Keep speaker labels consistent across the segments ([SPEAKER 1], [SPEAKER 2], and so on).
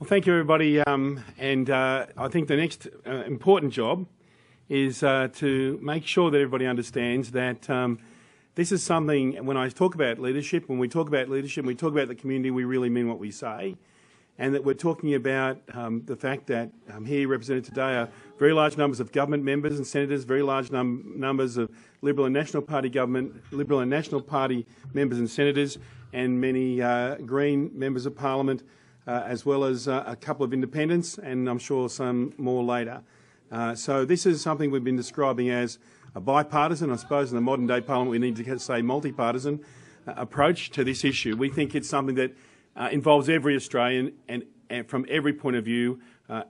[SPEAKER 1] Well, thank you, everybody. I think the next important job is to make sure that everybody understands that this is something, when I talk about leadership, when we talk about leadership, when we talk about the community, we really mean what we say. And that we're talking about the fact that here represented today are very large numbers of government members and senators, very large numbers of Liberal and National Party members and senators, and many Green members of Parliament, as well as a couple of independents, and I'm sure some more later. So this is something we've been describing as a bipartisan, I suppose in the modern day Parliament we need to say multi-partisan approach to this issue. We think it's something that involves every Australian and from every point of view,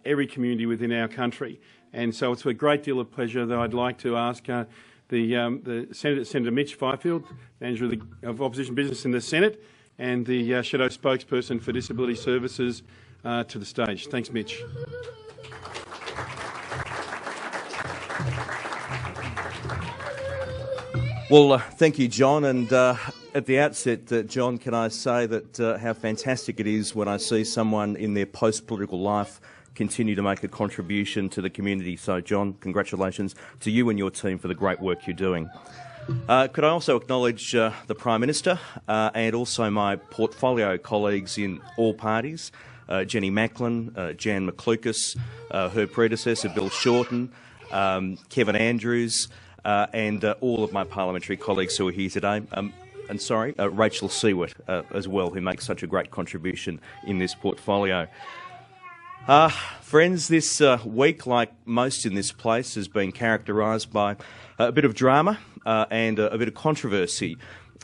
[SPEAKER 1] every community within our country. And so it's with a great deal of pleasure that I'd like to ask Senator Mitch Fifield, Manager of Opposition Business in the Senate, and the Shadow Spokesperson for Disability Services to the stage. Thanks, Mitch.
[SPEAKER 2] Well, thank you, John. And at the outset, John, can I say that how fantastic it is when I see someone in their post-political life continue to make a contribution to the community. So, John, congratulations to you and your team for the great work you're doing. Could I also acknowledge the Prime Minister and also my portfolio colleagues in all parties, Jenny Macklin, Jan McLucas, her predecessor Bill Shorten, Kevin Andrews, and all of my parliamentary colleagues who are here today. Rachel Seward as well, who makes such a great contribution in this portfolio. Friends, this week, like most in this place, has been characterised by a bit of drama and a bit of controversy.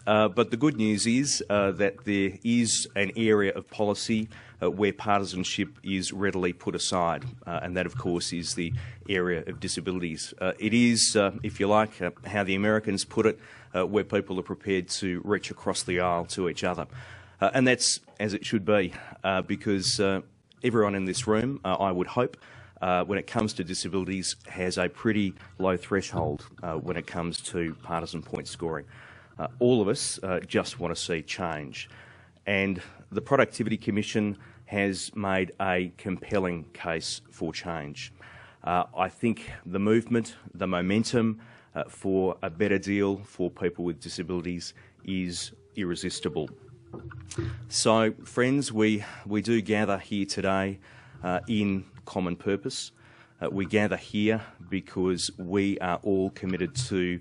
[SPEAKER 2] But the good news is that there is an area of policy where partisanship is readily put aside, and that, of course, is the area of disabilities. It is, if you like, how the Americans put it, where people are prepared to reach across the aisle to each other. And that's as it should be, because everyone in this room, I would hope, when it comes to disabilities, has a pretty low threshold when it comes to partisan point scoring. All of us just want to see change. And the Productivity Commission has made a compelling case for change. I think the movement, the momentum for a better deal for people with disabilities is irresistible. So, friends, we do gather here today in common purpose. We gather here because we are all committed to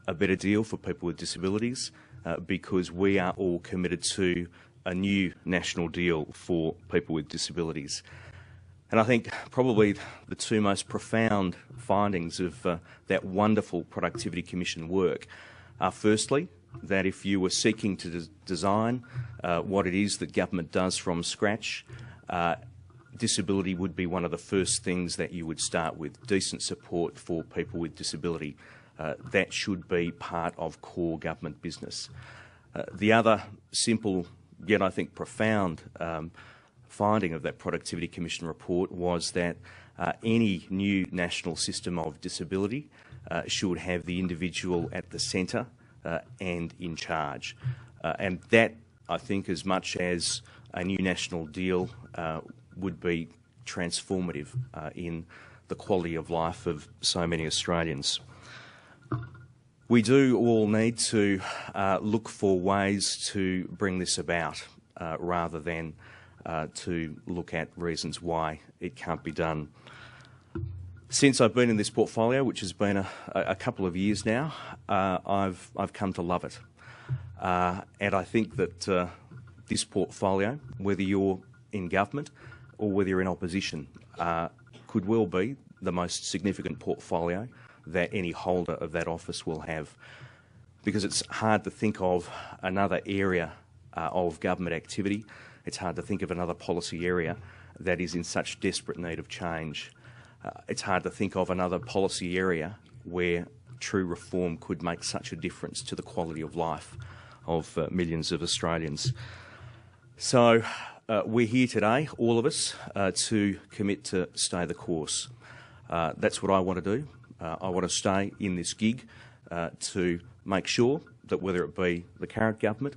[SPEAKER 2] a better deal for people with disabilities, because we are all committed to a new national deal for people with disabilities. And I think probably the two most profound findings of that wonderful Productivity Commission work are, firstly, that if you were seeking to design what it is that government does from scratch, disability would be one of the first things that you would start with, decent support for people with disability. That should be part of core government business. The other simple, yet I think profound finding of that Productivity Commission report was that any new national system of disability should have the individual at the centre and in charge. And that, I think, as much as a new national deal would be transformative in the quality of life of so many Australians. We do all need to look for ways to bring this about rather than to look at reasons why it can't be done. Since I've been in this portfolio, which has been a couple of years now, I've come to love it. And I think that this portfolio, whether you're in government or whether you're in opposition, could well be the most significant portfolio that any holder of that office will have, because it's hard to think of another area of government activity. It's hard to think of another policy area that is in such desperate need of change. It's hard to think of another policy area where true reform could make such a difference to the quality of life of millions of Australians. So we're here today, all of us, to commit to stay the course. That's what I want to do. I want to stay in this gig to make sure that whether it be the current government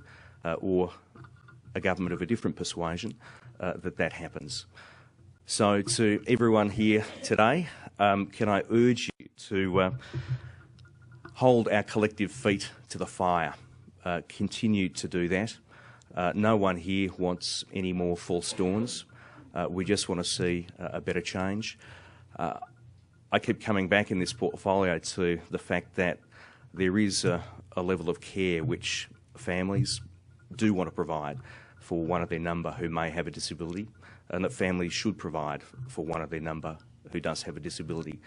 [SPEAKER 2] or a government of a different persuasion, that happens. So to everyone here today, can I urge you to hold our collective feet to the fire, continue to do that. No one here wants any more false dawns. We just want to see a better change. I keep coming back in this portfolio to the fact that there is a level of care which families do want to provide for one of their number who may have a disability, and that families should provide for one of their number who does have a disability.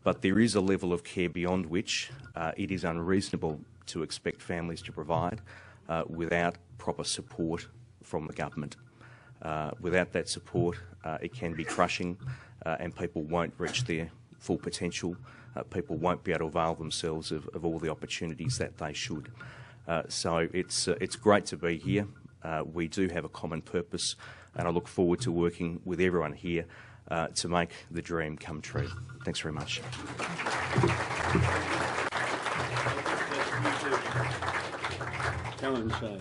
[SPEAKER 2] But there is a level of care beyond which it is unreasonable to expect families to provide without proper support from the government. Without that support, it can be crushing and people won't reach their full potential. People won't be able to avail themselves of all the opportunities that they should. So it's great to be here. We do have a common purpose, and I look forward to working with everyone here to make the dream come true. Thanks very much.
[SPEAKER 1] Come and say.